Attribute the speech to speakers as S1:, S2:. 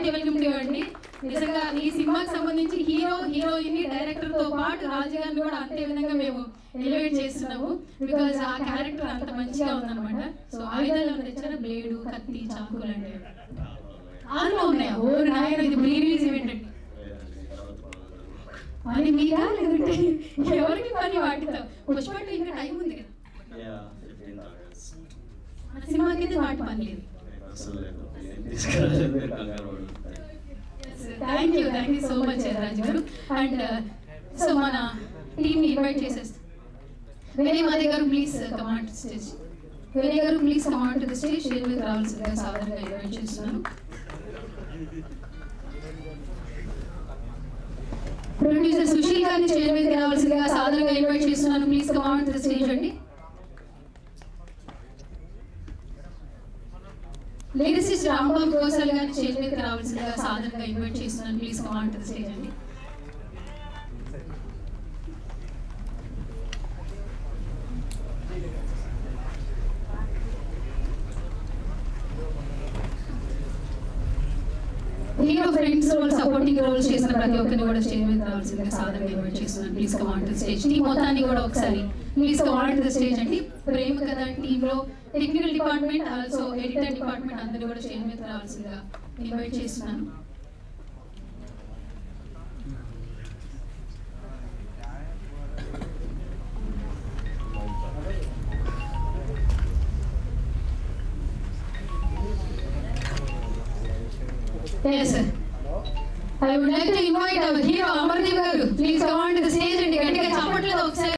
S1: Hearty welcome to అండి. నిజంగా ఈ సినిమాకి సంబంధించి హీరో హీరోయిన్ డైరెక్టర్ తో పాటు రాజు గారిని కూడా అంతే విధంగా మేము ఎలివేట్ చేస్తున్నాము. బికాజ్ ఆ క్యారెక్టర్ అంత మంచిగా ఉందన్నమాట. సో ఆయుధాలు ఏమైనా తెచ్చారా? బ్లేడు, కత్తి, చాకులు అంటే ఆన్లో ఉన్నాయా? ఓ నాయన, ఇది ప్రీ రిలీజ్ ఈవెంట్ అండి. అది మీకా లేదంటే ఎవరికి పని వాటితో? పుష్పట్టు ఇంకా టైం ఉంది కదా, సినిమాకి అయితే వాటి పని లేదు. థ్యాంక్ యూ సో మచ్ రాజు గారు. అండ్ సో మన టీమ్ని ఇన్వైట్ చేసేస్తాం. Vinay Made garu please command to stage. Vinay garu please command to the stage. షేర్కి రావాల్సిందిగా సాధారణంగా ఇన్వైట్ చేస్తున్నాను. ప్రొడ్యూసర్ సుశీల్ గారిని స్టేజ్ మీదకి రావాల్సిందిగా సాధారణంగా ఇన్వైట్ చేస్తున్నాను. Please command to the stage అండి. లిరిసిస్ట్ రాంబాబు గోసాల్ గారిని స్టేజ్ మీదకి రావాల్సిందిగా సాధారణంగా ఇన్వైట్ చేస్తున్నాను. Please command to the stage అండి. Hero friends role, supporting roles చేసిన ప్రతి ఒక్కరిని కూడా స్టేజ్ మీద రావాల్సిందిగా సాధారణంగా ఇన్వైట్ చేస్తున్నాను. Please command to the stage. Team మొత్తాన్ని కూడా ఒకసారి please command to the stage అండి. ప్రేమ కథ టీంలో technical department, also editor department అందరూ కూడా స్టేజ్ మీద రావాల్సిందిగా ఇన్వైట్ చేస్తున్నాను. Yes, sir. I would like to invite our hero Amardeep garu. Please come on to the stage and గట్టిగా చప్పట్లతో ఒకసారి